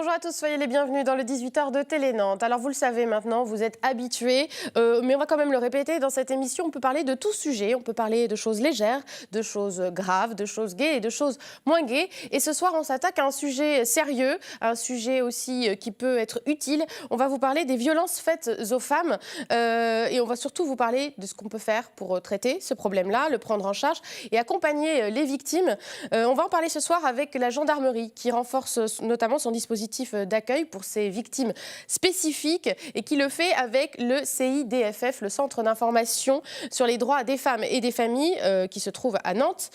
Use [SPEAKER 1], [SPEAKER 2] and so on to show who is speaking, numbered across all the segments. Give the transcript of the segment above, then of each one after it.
[SPEAKER 1] Bonjour à tous, soyez les bienvenus dans le 18h de Télé Nantes. Alors vous le savez maintenant, vous êtes habitués, mais on va quand même le répéter, dans cette émission on peut parler de tout sujet, on peut parler de choses légères, de choses graves, de choses gaies et de choses moins gaies. Et ce soir on s'attaque à un sujet sérieux, un sujet aussi qui peut être utile. On va vous parler des violences faites aux femmes et on va surtout vous parler de ce qu'on peut faire pour traiter ce problème-là, le prendre en charge et accompagner les victimes. On va en parler ce soir avec la gendarmerie qui renforce notamment son dispositif d'accueil pour ces victimes spécifiques et qui le fait avec le CIDFF, le Centre d'information sur les droits des femmes et des familles qui se trouve à Nantes.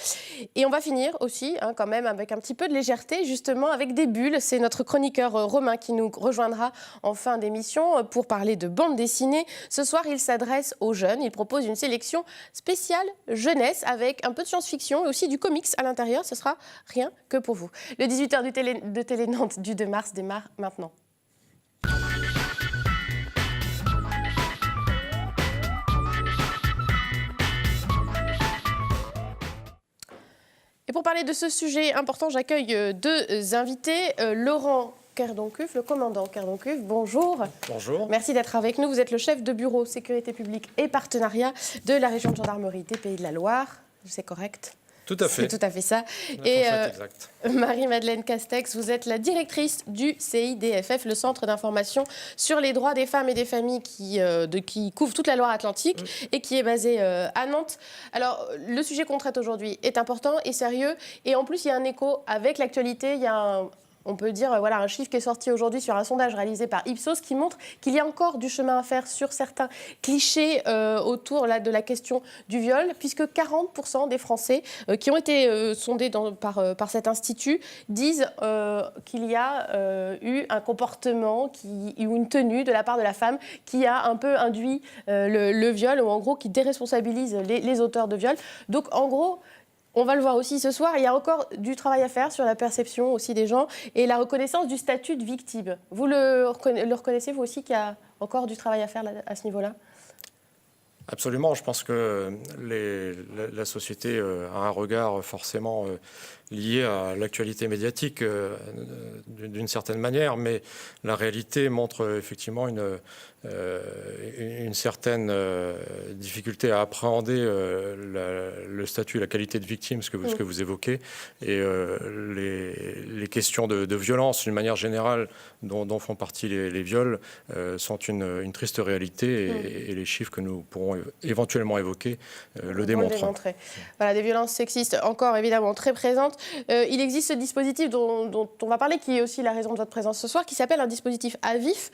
[SPEAKER 1] Et on va finir aussi quand même avec un petit peu de légèreté, justement avec des bulles. C'est notre chroniqueur Romain qui nous rejoindra en fin d'émission pour parler de bande dessinée. Ce soir, il s'adresse aux jeunes. Il propose une sélection spéciale jeunesse avec un peu de science-fiction et aussi du comics à l'intérieur. Ce sera rien que pour vous. Le 18h de Télé Nantes du 2 mars démarre maintenant. Et pour parler de ce sujet important, j'accueille deux invités. Laurent Kerdoncuf, le commandant Kerdoncuf, bonjour.
[SPEAKER 2] Bonjour.
[SPEAKER 1] Merci d'être avec nous. Vous êtes le chef de bureau sécurité publique et partenariat de la région de gendarmerie des Pays de la Loire. C'est correct ?
[SPEAKER 2] Tout à fait.
[SPEAKER 1] C'est tout à fait ça. Et Marie-Madeleine Castex, vous êtes la directrice du CIDFF, le Centre d'information sur les droits des femmes et des familles qui couvre toute la Loire-Atlantique et qui est basé à Nantes. Alors, le sujet qu'on traite aujourd'hui est important et sérieux. Et en plus, il y a un écho avec l'actualité. Il y a on peut dire, voilà, un chiffre qui est sorti aujourd'hui sur un sondage réalisé par Ipsos qui montre qu'il y a encore du chemin à faire sur certains clichés autour de la question du viol, puisque 40% des Français qui ont été sondés par cet institut disent qu'il y a eu un comportement ou une tenue de la part de la femme qui a un peu induit le viol, ou en gros qui déresponsabilise les auteurs de viol. Donc en gros, on va le voir aussi ce soir, il y a encore du travail à faire sur la perception aussi des gens et la reconnaissance du statut de victime. Vous le reconnaissez, vous aussi, qu'il y a encore du travail à faire à ce niveau-là ?
[SPEAKER 2] Absolument, je pense que la société a un regard forcément lié à l'actualité médiatique d'une certaine manière, mais la réalité montre effectivement une certaine difficulté à appréhender le statut et la qualité de victime, ce que vous évoquez, et les questions de violence, d'une manière générale, dont font partie les viols, sont une triste réalité, et les chiffres que nous pourrons éventuellement évoquer le démontrent.
[SPEAKER 1] Voilà, des violences sexistes encore évidemment très présentes. Il existe ce dispositif dont on va parler, qui est aussi la raison de votre présence ce soir, qui s'appelle un dispositif AVIF,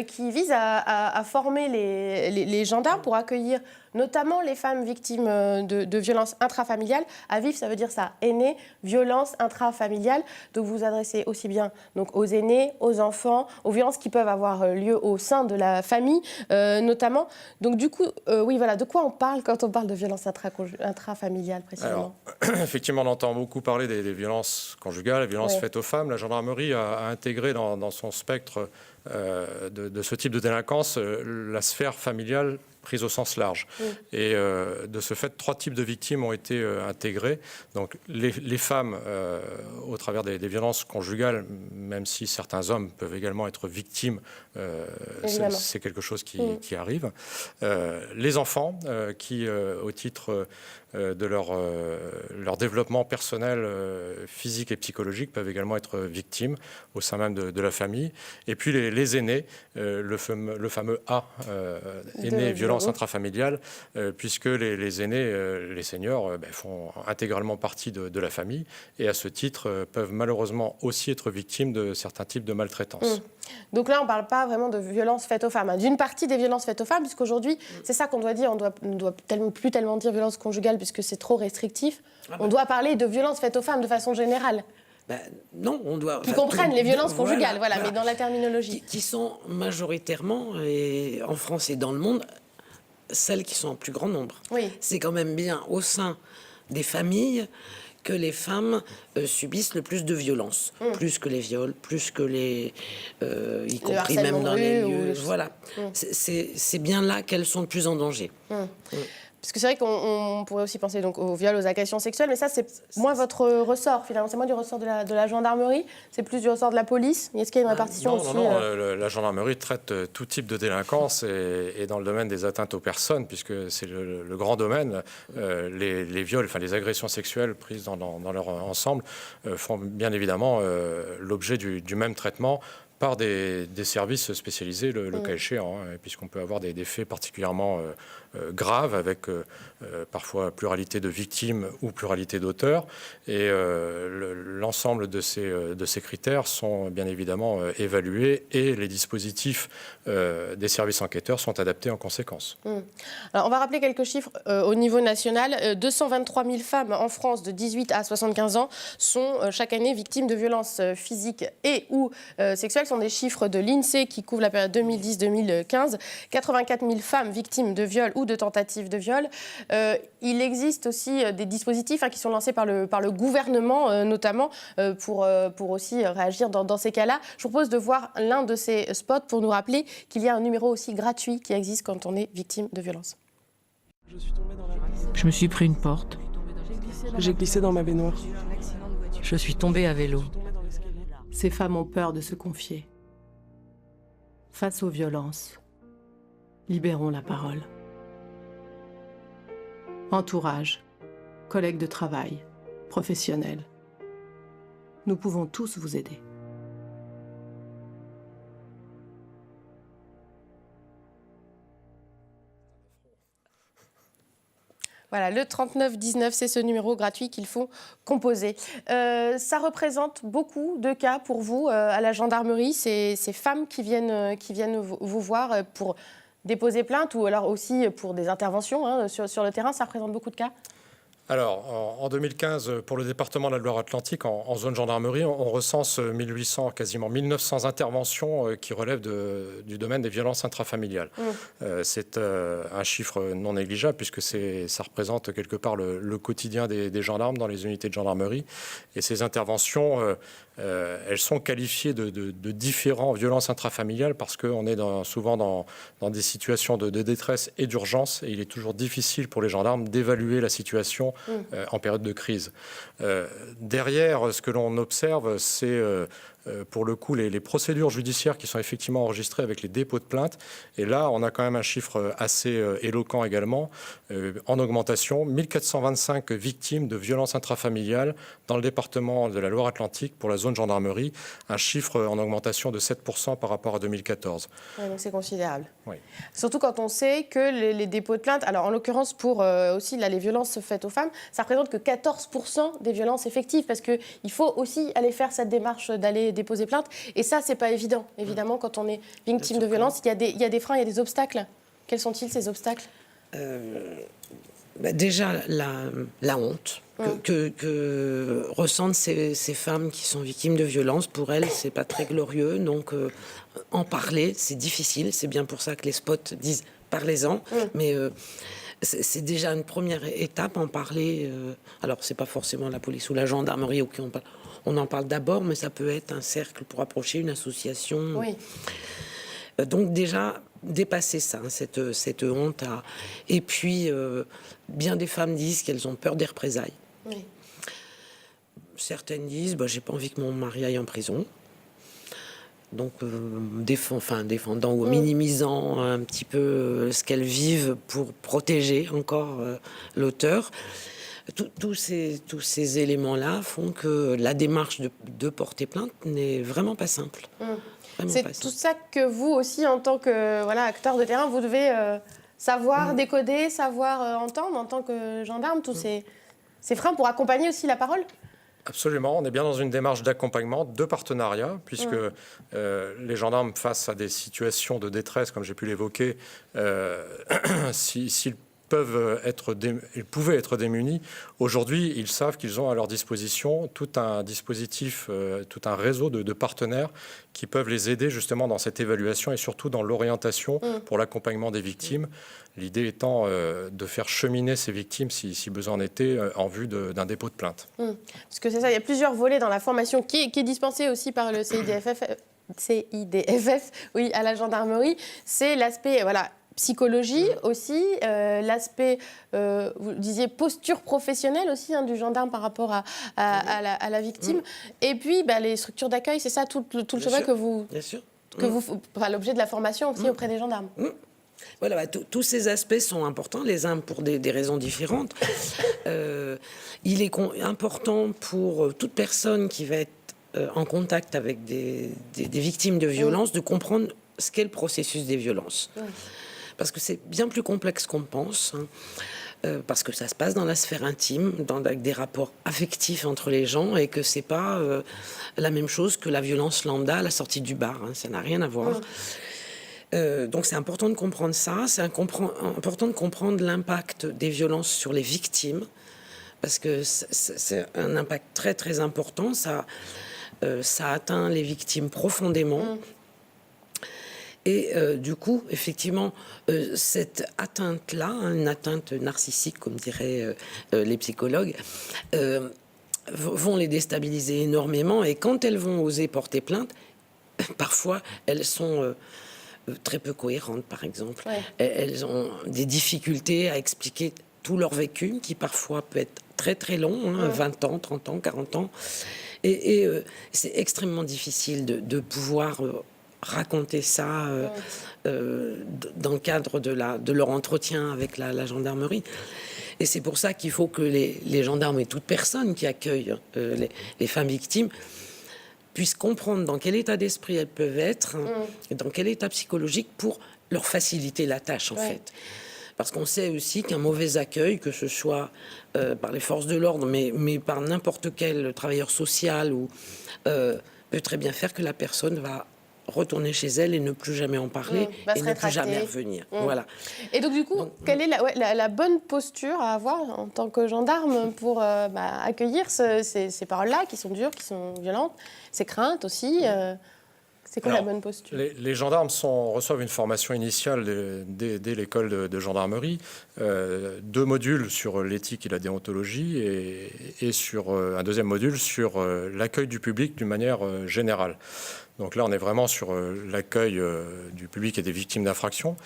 [SPEAKER 1] qui vise à former les gendarmes pour accueillir notamment les femmes victimes de violences intrafamiliales. AVIF, ça veut dire ça, aînés, violences intrafamiliales. Donc vous vous adressez aussi bien donc, aux aînés, aux enfants, aux violences qui peuvent avoir lieu au sein de la famille, notamment. Donc du coup, oui, voilà, de quoi on parle quand on parle de violences intrafamiliales précisément ?
[SPEAKER 2] Alors, effectivement, on entend beaucoup parler des violences conjugales, des violences faites aux femmes. La gendarmerie a intégré dans son spectre de ce type de délinquance la sphère familiale prise au sens large. Et de ce fait, 3 types de victimes ont été intégrés. Donc les femmes, au travers des violences conjugales, même si certains hommes peuvent également être victimes, c'est quelque chose qui arrive. Les enfants, qui, au titre de leur développement personnel, physique et psychologique, peuvent également être victimes au sein même de la famille. Et puis les aînés, le fameux A, aînés violence intrafamiliale, puisque les aînés, les seniors, font intégralement partie de la famille et à ce titre peuvent malheureusement aussi être victimes de certains types de maltraitance.
[SPEAKER 1] Donc là, on ne parle pas vraiment de violences faites aux femmes, d'une partie des violences faites aux femmes, puisqu'aujourd'hui, c'est ça qu'on doit dire, on ne doit plus tellement dire violence conjugale puisque c'est trop restrictif. On doit parler de violences faites aux femmes de façon générale.
[SPEAKER 3] Non, on doit...
[SPEAKER 1] Qui comprennent les violences conjugales, voilà, mais dans la terminologie.
[SPEAKER 3] Qui sont majoritairement, et en France et dans le monde, celles qui sont en plus grand nombre.
[SPEAKER 1] Oui.
[SPEAKER 3] C'est quand même bien au sein des familles que les femmes subissent le plus de violences, plus que les viols, plus que y compris même dans les lieux. Voilà, c'est bien là qu'elles sont le plus en danger.
[SPEAKER 1] Parce que c'est vrai qu'on pourrait aussi penser donc aux viols, aux agressions sexuelles, mais ça, c'est moins votre ressort, finalement. C'est moins du ressort de la gendarmerie, c'est plus du ressort de la police. Est-ce qu'il y a une répartition aussi
[SPEAKER 2] Non, la gendarmerie traite tout type de délinquance et dans le domaine des atteintes aux personnes, puisque c'est le grand domaine, les viols, enfin les agressions sexuelles prises dans leur ensemble font bien évidemment l'objet du même traitement par des services spécialisés, le cas échéant, puisqu'on peut avoir des faits particulièrement graves avec parfois pluralité de victimes ou pluralité d'auteurs. Et l'ensemble de ces critères sont bien évidemment évalués et les dispositifs des services enquêteurs sont adaptés en conséquence.
[SPEAKER 1] Alors, on va rappeler quelques chiffres au niveau national. 223 000 femmes en France de 18 à 75 ans sont chaque année victimes de violences physiques et ou sexuelles. Ce sont des chiffres de l'INSEE qui couvrent la période 2010-2015. 84 000 femmes victimes de viols ou de tentatives de viol. Il existe aussi des dispositifs qui sont lancés par le gouvernement, notamment, pour aussi réagir dans ces cas-là. Je vous propose de voir l'un de ces spots pour nous rappeler qu'il y a un numéro aussi gratuit qui existe quand on est victime de violence.
[SPEAKER 4] Je me suis pris une porte.
[SPEAKER 5] J'ai glissé dans ma baignoire.
[SPEAKER 4] Je suis tombée à vélo.
[SPEAKER 6] Ces femmes ont peur de se confier. Face aux violences, libérons la parole. Entourage, collègues de travail, professionnels. Nous pouvons tous vous aider.
[SPEAKER 1] Voilà, le 3919, c'est ce numéro gratuit qu'il faut composer. Ça représente beaucoup de cas pour vous à la gendarmerie, ces femmes qui viennent vous voir pour déposer plainte ou alors aussi pour des interventions sur le terrain. Ça représente beaucoup de cas ?
[SPEAKER 2] Alors, en 2015, pour le département de la Loire-Atlantique, en zone gendarmerie, on recense 1800, quasiment 1900 interventions qui relèvent du domaine des violences intrafamiliales. C'est un chiffre non négligeable puisque ça représente quelque part le quotidien des gendarmes dans les unités de gendarmerie. Et ces interventions, elles sont qualifiées de différentes violences intrafamiliales parce qu'on est souvent dans des situations de détresse et d'urgence et il est toujours difficile pour les gendarmes d'évaluer la situation en période de crise. Derrière, ce que l'on observe, c'est pour le coup les procédures judiciaires qui sont effectivement enregistrées avec les dépôts de plainte. Et là, on a quand même un chiffre assez éloquent également, en augmentation, 1425 victimes de violences intrafamiliales dans le département de la Loire-Atlantique pour la zone gendarmerie, un chiffre en augmentation de 7% par rapport à 2014.
[SPEAKER 1] Ouais, donc c'est considérable.
[SPEAKER 2] Oui.
[SPEAKER 1] Surtout quand on sait que les dépôts de plainte, alors en l'occurrence pour aussi les violences faites aux femmes, ça représente que 14% des violences effectives parce qu'il faut aussi aller faire cette démarche d'aller déposer plainte. Et ça, c'est pas évident. Évidemment, quand on est victime de violence, il y a des freins, il y a des obstacles. Quels sont-ils, ces obstacles ?
[SPEAKER 3] Déjà, la honte que ressentent ces femmes qui sont victimes de violences. Pour elles, c'est pas très glorieux. Donc, en parler, c'est difficile. C'est bien pour ça que les spots disent « parlez-en ». Mais c'est déjà une première étape, en parler. Alors, c'est pas forcément la police ou la gendarmerie auquel on parle. On en parle d'abord, mais ça peut être un cercle pour approcher une association.
[SPEAKER 1] Oui.
[SPEAKER 3] Donc déjà, dépasser ça, cette honte. Et puis, bien des femmes disent qu'elles ont peur des représailles.
[SPEAKER 1] Oui.
[SPEAKER 3] Certaines disent, j'ai pas envie que mon mari aille en prison. Donc, défendant ou minimisant un petit peu ce qu'elles vivent pour protéger encore l'auteur. Tous ces éléments-là font que la démarche de porter plainte n'est vraiment pas simple.
[SPEAKER 1] C'est tout ça que vous aussi, en tant que acteur de terrain, vous devez savoir décoder, savoir entendre en tant que gendarme, tous ces freins pour accompagner aussi la parole.
[SPEAKER 2] Absolument, on est bien dans une démarche d'accompagnement, de partenariat, puisque les gendarmes, face à des situations de détresse, comme j'ai pu l'évoquer, s'ils pouvaient être démunis. Aujourd'hui, ils savent qu'ils ont à leur disposition tout un dispositif, tout un réseau de partenaires qui peuvent les aider justement dans cette évaluation et surtout dans l'orientation pour l'accompagnement des victimes. L'idée étant de faire cheminer ces victimes, si besoin en était, en vue d'un dépôt de plainte.
[SPEAKER 1] Parce que c'est ça, il y a plusieurs volets dans la formation qui est dispensée aussi par le CIDFF, oui, à la gendarmerie. C'est l'aspect, psychologie aussi, l'aspect, vous disiez, posture professionnelle aussi du gendarme par rapport à la victime. Et puis, les structures d'accueil, c'est ça, tout le chemin que vous...
[SPEAKER 3] Bien sûr.
[SPEAKER 1] L'objet de la formation aussi auprès des gendarmes.
[SPEAKER 3] Voilà, tous ces aspects sont importants, les uns pour des raisons différentes. Il est important pour toute personne qui va être en contact avec des victimes de violences de comprendre ce qu'est le processus des violences. Parce que c'est bien plus complexe qu'on pense, parce que ça se passe dans la sphère intime, avec des rapports affectifs entre les gens, et que c'est pas la même chose que la violence lambda à la sortie du bar. Ça n'a rien à voir. Donc c'est important de comprendre ça, c'est important de comprendre l'impact des violences sur les victimes, parce que c'est un impact très très important, ça atteint les victimes profondément. Et du coup, effectivement, cette atteinte-là, une atteinte narcissique, comme diraient les psychologues, vont les déstabiliser énormément. Et quand elles vont oser porter plainte, parfois, elles sont très peu cohérentes, par exemple. Elles ont des difficultés à expliquer tout leur vécu, qui parfois peut être très très long, 20 ans, 30 ans, 40 ans. Et c'est extrêmement difficile de pouvoir... raconter ça dans le cadre de leur entretien avec la gendarmerie. Et c'est pour ça qu'il faut que les gendarmes et toute personne qui accueille les femmes victimes puissent comprendre dans quel état d'esprit elles peuvent être, et dans quel état psychologique pour leur faciliter la tâche, en fait. Parce qu'on sait aussi qu'un mauvais accueil, que ce soit par les forces de l'ordre, mais par n'importe quel travailleur social, peut très bien faire que la personne va retourner chez elle et ne plus jamais en parler et ne plus jamais revenir. Voilà.
[SPEAKER 1] Et donc du coup, quelle est la bonne posture à avoir en tant que gendarme pour accueillir ces paroles-là qui sont dures, qui sont violentes, ces craintes aussi C'est quoi la bonne posture?
[SPEAKER 2] Les gendarmes reçoivent une formation initiale dès l'école de gendarmerie, 2 modules sur l'éthique et la déontologie et sur un deuxième module sur l'accueil du public d'une manière générale. Donc là, on est vraiment sur l'accueil du public et des victimes d'infractions.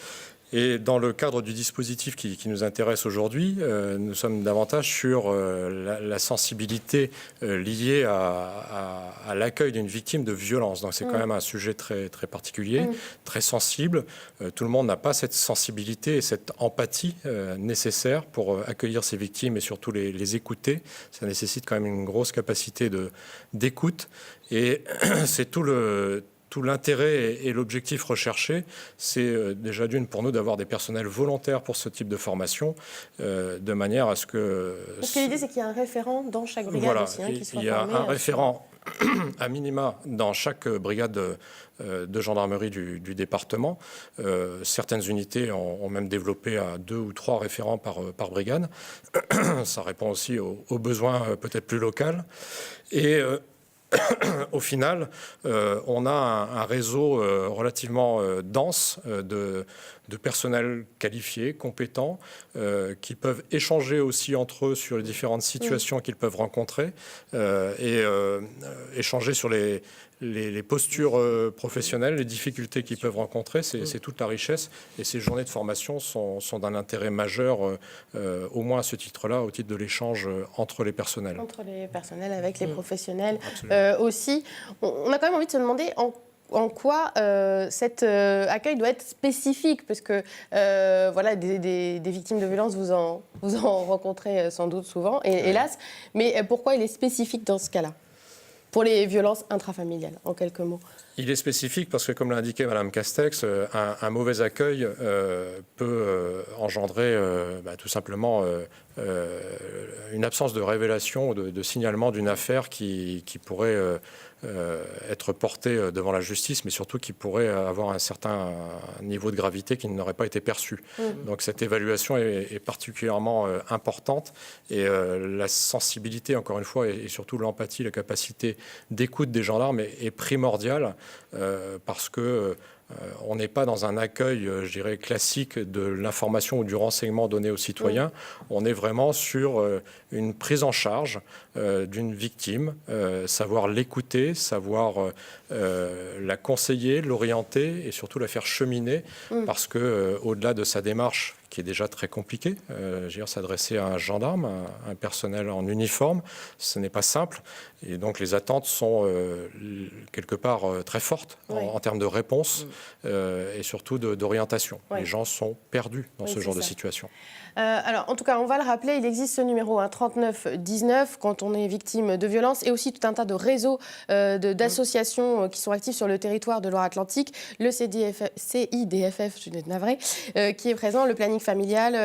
[SPEAKER 2] Et dans le cadre du dispositif qui nous intéresse aujourd'hui, nous sommes davantage sur la sensibilité liée à l'accueil d'une victime de violence. Donc c'est quand même un sujet très, très particulier, très sensible. Tout le monde n'a pas cette sensibilité et cette empathie nécessaire pour accueillir ces victimes et surtout les écouter. Ça nécessite quand même une grosse capacité d'écoute. Et c'est tout l'intérêt et l'objectif recherché, c'est déjà d'une pour nous d'avoir des personnels volontaires pour ce type de formation, de manière à ce que...
[SPEAKER 1] Parce que l'idée, c'est qu'il y a un référent dans chaque brigade aussi, qui soit formé. Il y a
[SPEAKER 2] un référent à minima dans chaque brigade de gendarmerie du département. Certaines unités ont même développé à 2 ou 3 référents par brigade. Ça répond aussi aux besoins peut-être plus locaux. Et... au final, on a un réseau relativement dense de personnels qualifiés, compétents, qui peuvent échanger aussi entre eux sur les différentes situations qu'ils peuvent rencontrer et échanger sur les postures professionnelles, les difficultés qu'ils peuvent rencontrer. C'est toute la richesse. Et ces journées de formation sont d'un intérêt majeur, au moins à ce titre-là, au titre de l'échange entre les personnels.
[SPEAKER 1] Entre les personnels, avec les professionnels aussi. On a quand même envie de se demander en quoi cet accueil doit être spécifique, parce que voilà, des victimes de violence, vous en rencontrez sans doute souvent, hélas. Mais pourquoi il est spécifique dans ce cas-là, pour les violences intrafamiliales, en quelques mots?
[SPEAKER 2] Il est spécifique parce que, comme l'a indiqué Mme Castex, un mauvais accueil peut engendrer tout simplement une absence de révélation, de signalement d'une affaire qui pourrait être portée devant la justice, mais surtout qui pourrait avoir un certain niveau de gravité qui n'aurait pas été perçu. Donc cette évaluation est particulièrement importante et la sensibilité, encore une fois, et surtout l'empathie, la capacité d'écoute des gendarmes est primordiale parce que On n'est pas dans un accueil, je dirais, classique de l'information ou du renseignement donné aux citoyens. On est vraiment sur une prise en charge d'une victime, savoir l'écouter, savoir la conseiller, l'orienter et surtout la faire cheminer parce que au-delà de sa démarche qui est déjà très compliquée, s'adresser à un gendarme, à un personnel en uniforme, ce n'est pas simple. Et donc les attentes sont quelque part très fortes en termes de réponse et surtout d'orientation. Les gens sont perdus dans ce genre de situation.
[SPEAKER 1] Alors, en tout cas, on va le rappeler, il existe ce numéro 3919 quand on est victime de violence et aussi tout un tas de réseaux d'associations qui sont actifs sur le territoire de Loire-Atlantique. Le CIDFF, je suis navrée, qui est présent, le planning familial,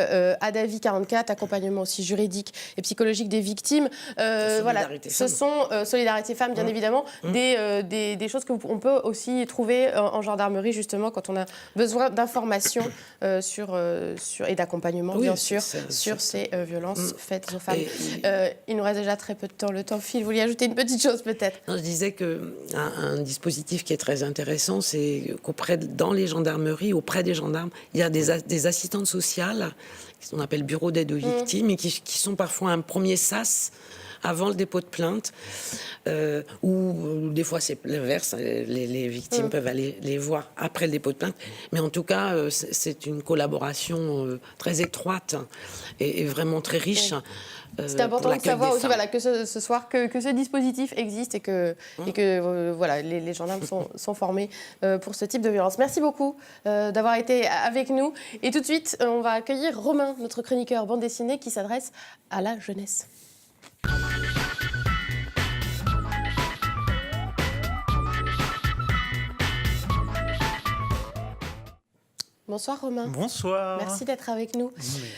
[SPEAKER 1] ADAVI 44, accompagnement aussi juridique et psychologique des victimes. Voilà, ce sont Solidarité Femmes, bien évidemment, des choses qu'on peut aussi trouver en gendarmerie, justement, quand on a besoin d'informations et d'accompagnement, bien sûr, sur ces violences faites aux femmes. Il nous reste déjà très peu de temps. Le temps file. Vous vouliez ajouter une petite chose, peut-être?
[SPEAKER 3] Je disais qu'un dispositif qui est très intéressant, c'est dans les gendarmeries, auprès des gendarmes, il y a des assistantes sociales, qu'on appelle bureau d'aide aux victimes, et qui sont parfois un premier sas avant le dépôt de plainte, ou des fois c'est l'inverse, les victimes peuvent aller les voir après le dépôt de plainte, mais en tout cas c'est une collaboration très étroite et vraiment très riche.
[SPEAKER 1] C'est important de savoir aussi que ce soir que ce dispositif existe et que les gendarmes sont formés pour ce type de violence. Merci beaucoup d'avoir été avec nous. Et tout de suite, on va accueillir Romain, notre chroniqueur bande dessinée qui s'adresse à la jeunesse. Bonsoir Romain.
[SPEAKER 7] Bonsoir.
[SPEAKER 1] Merci d'être avec nous.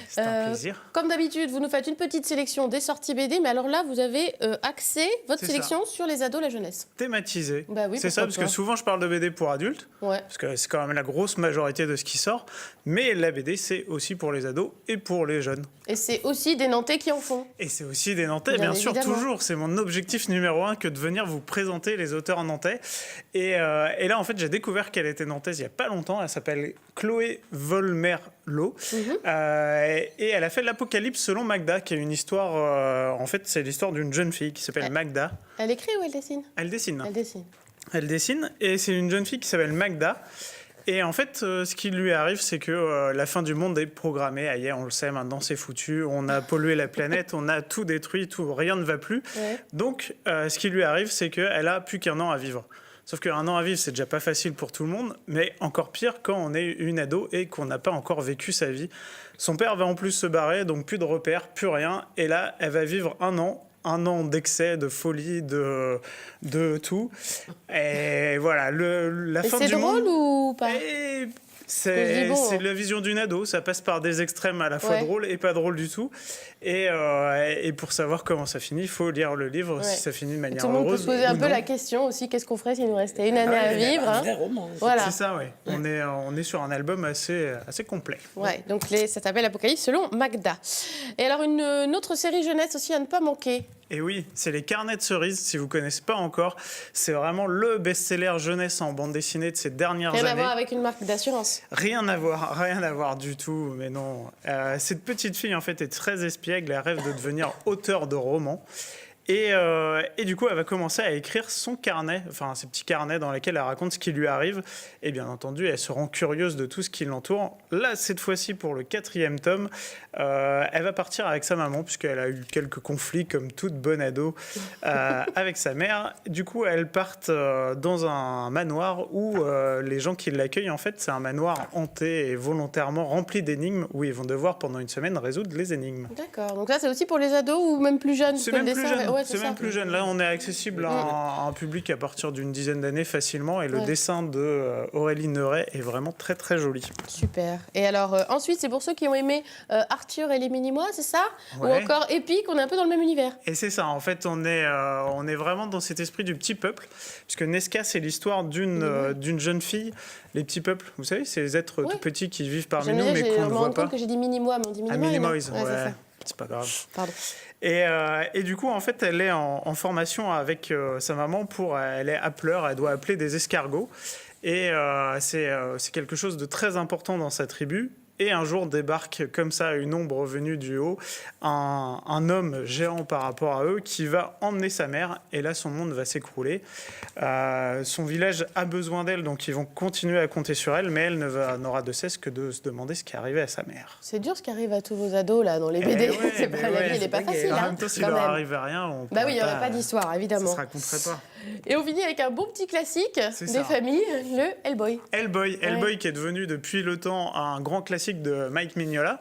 [SPEAKER 7] C'est un plaisir.
[SPEAKER 1] Comme d'habitude, vous nous faites une petite sélection des sorties BD, mais alors là, vous avez axé votre sélection sur les ados, la jeunesse.
[SPEAKER 7] Thématisé.
[SPEAKER 1] Bah oui,
[SPEAKER 7] c'est ça, parce que souvent je parle de BD pour adultes, parce que c'est quand même la grosse majorité de ce qui sort, mais la BD c'est aussi pour les ados et pour les jeunes.
[SPEAKER 1] Et c'est aussi des Nantais qui en font.
[SPEAKER 7] Et c'est aussi des Nantais, bien sûr, toujours. C'est mon objectif numéro 1 que de venir vous présenter les auteurs nantais. Et là, en fait, j'ai découvert qu'elle était nantaise il n'y a pas longtemps. Elle s'appelle Chloé Volmerlo. Et elle a fait l'Apocalypse selon Magda, qui est une histoire... en fait, c'est l'histoire d'une jeune fille qui s'appelle Magda.
[SPEAKER 1] Elle écrit ou elle dessine?
[SPEAKER 7] Elle dessine.
[SPEAKER 1] Elle dessine.
[SPEAKER 7] Elle dessine. Et c'est une jeune fille qui s'appelle Magda. Et en fait, ce qui lui arrive, c'est que la fin du monde est programmée. Aïe, on le sait, maintenant c'est foutu. On a pollué la planète, on a tout détruit, rien ne va plus. Donc, ce qui lui arrive, c'est qu'elle a plus qu'un an à vivre. Sauf qu'un an à vivre, c'est déjà pas facile pour tout le monde, mais encore pire quand on est une ado et qu'on n'a pas encore vécu sa vie. Son père va en plus se barrer, donc plus de repères, plus rien. Et là, elle va vivre un an d'excès, de folie, de tout. Et voilà, la fin du monde...
[SPEAKER 1] C'est drôle ou pas?
[SPEAKER 7] C'est la vision d'une ado, ça passe par des extrêmes à la fois drôles et pas drôles du tout. Et pour savoir comment ça finit, il faut lire le livre si ça finit de manière heureuse.
[SPEAKER 1] Tout le monde peut se poser un peu la question aussi, qu'est-ce qu'on ferait s'il nous restait une année à vivre?
[SPEAKER 3] Un vrai roman.
[SPEAKER 7] Voilà. C'est ça, oui. On est sur un album assez complet.
[SPEAKER 1] Ouais, donc ça s'appelle Apocalypse selon Magda. Et alors une autre série jeunesse aussi à ne pas manquer.
[SPEAKER 7] Et oui, c'est les Carnets de cerises, si vous ne connaissez pas encore. C'est vraiment le best-seller jeunesse en bande dessinée de ces dernières années.
[SPEAKER 1] Rien à voir avec une marque d'assurance.
[SPEAKER 7] Rien à voir du tout, mais non. Cette petite fille, en fait, est très espiègle, elle rêve de devenir auteure de romans. Et du coup, elle va commencer à écrire son carnet, enfin ses petits carnets dans lesquels elle raconte ce qui lui arrive. Et bien entendu, elle se rend curieuse de tout ce qui l'entoure. Là, cette fois-ci, pour le 4e tome, elle va partir avec sa maman, puisqu'elle a eu quelques conflits, comme toute bonne ado, avec sa mère. Du coup, elles partent dans un manoir où les gens qui l'accueillent, en fait, c'est un manoir hanté et volontairement rempli d'énigmes, où ils vont devoir, pendant une semaine, résoudre les énigmes.
[SPEAKER 1] D'accord. Donc là, c'est aussi pour les ados ou même plus jeunes?
[SPEAKER 7] C'est même plus jeune. C'est même plus jeune. Là, on est accessible à un public à partir d'une dizaine d'années facilement. Et le dessin de Aurélie Neuret est vraiment très, très joli.
[SPEAKER 1] Super. Et alors, ensuite, c'est pour ceux qui ont aimé Arthur et les Minimois, c'est ça? Ou encore Épique, on est un peu dans le même univers.
[SPEAKER 7] Et c'est ça. En fait, on est vraiment dans cet esprit du petit peuple. Puisque Nesca, c'est l'histoire d'une jeune fille. Les petits peuples, vous savez, ces êtres tout petits qui vivent parmi nous, mais qu'on ne voit pas.
[SPEAKER 1] Que j'ai dit Minimois, mais on dit Minimois.
[SPEAKER 7] Minimois, ouais. C'est pas grave.
[SPEAKER 1] Pardon.
[SPEAKER 7] Et du coup, en fait, elle est en formation avec sa maman elle est appeleur, elle doit appeler des escargots. Et c'est quelque chose de très important dans sa tribu. Et un jour débarque comme ça une ombre venue du haut, un homme géant par rapport à eux qui va emmener sa mère. Et là, son monde va s'écrouler. Son village a besoin d'elle, donc ils vont continuer à compter sur elle. Mais elle n'aura de cesse que de se demander ce qui est arrivé à sa mère.
[SPEAKER 1] C'est dur ce qui arrive à tous vos ados là dans les BD.
[SPEAKER 7] Ouais,
[SPEAKER 1] C'est pas, la vie, elle n'est pas facile.
[SPEAKER 7] En
[SPEAKER 1] Hein,
[SPEAKER 7] même temps, s'il
[SPEAKER 1] quand
[SPEAKER 7] leur
[SPEAKER 1] même.
[SPEAKER 7] arrivait rien,
[SPEAKER 1] Bah oui, il n'y aurait pas d'histoire, évidemment.
[SPEAKER 7] Ça se raconterait pas.
[SPEAKER 1] Et on finit avec un bon petit classique
[SPEAKER 7] C'est
[SPEAKER 1] des
[SPEAKER 7] ça.
[SPEAKER 1] familles, le Hellboy.
[SPEAKER 7] Hellboy qui est devenu depuis le temps un grand classique de Mike Mignola.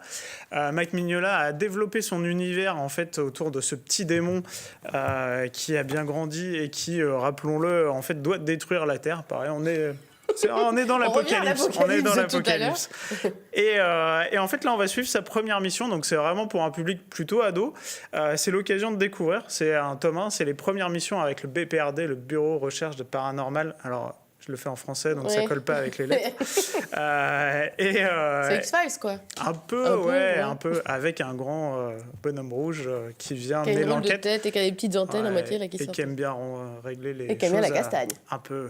[SPEAKER 7] Mike Mignola a développé son univers en fait autour de ce petit démon qui a bien grandi et qui, rappelons-le, en fait doit détruire la Terre. Pareil, on est dans l'apocalypse. On est dans l'apocalypse. Et en fait, là, on va suivre sa première mission. Donc, c'est vraiment pour un public plutôt ado. C'est l'occasion de découvrir. C'est un tome 1. C'est les premières missions avec le BPRD, le Bureau Recherche de Paranormal. Alors, je le fais en français, donc ça colle pas avec les lettres.
[SPEAKER 1] C'est X-Files, quoi.
[SPEAKER 7] Un peu, avec un grand bonhomme rouge qui vient
[SPEAKER 1] Qui a
[SPEAKER 7] mener
[SPEAKER 1] une drôle de
[SPEAKER 7] l'enquête.
[SPEAKER 1] tête et qui a des petites antennes à moitié là, qui
[SPEAKER 7] et
[SPEAKER 1] sortent.
[SPEAKER 7] qui aime bien régler les
[SPEAKER 1] Et qui aime bien
[SPEAKER 7] choses
[SPEAKER 1] la castagne.
[SPEAKER 7] un peu.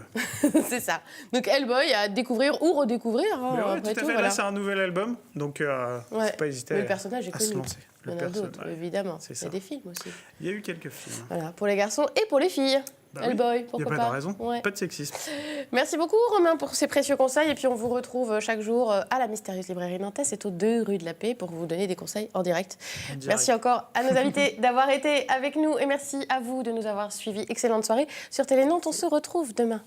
[SPEAKER 1] C'est ça. Donc Hellboy à découvrir ou redécouvrir. Hein,
[SPEAKER 7] Mais ouais,
[SPEAKER 1] après
[SPEAKER 7] tout à
[SPEAKER 1] tout,
[SPEAKER 7] fait.
[SPEAKER 1] voilà.
[SPEAKER 7] Là, c'est un nouvel album, donc faut pas hésiter
[SPEAKER 1] Mais le personnage est
[SPEAKER 7] à se
[SPEAKER 1] connu.
[SPEAKER 7] lancer.
[SPEAKER 1] Il y en a d'autres, évidemment. Il y a des films aussi.
[SPEAKER 7] Il y a eu quelques films.
[SPEAKER 1] Voilà, pour les garçons et pour les filles.
[SPEAKER 7] Bah oui,
[SPEAKER 1] Hellboy,
[SPEAKER 7] il n'y
[SPEAKER 1] pourquoi
[SPEAKER 7] a pas de raison.
[SPEAKER 1] Ouais.
[SPEAKER 7] Pas de sexisme.
[SPEAKER 1] Merci beaucoup Romain pour ces précieux conseils. Et puis on vous retrouve chaque jour à la Mystérieuse Librairie Nantes. C'est aux 2 rue de la Paix pour vous donner des conseils en direct. Merci encore à nos invités d'avoir été avec nous. Et merci à vous de nous avoir suivis. Excellente soirée. Sur Télé Nantes, on se retrouve demain.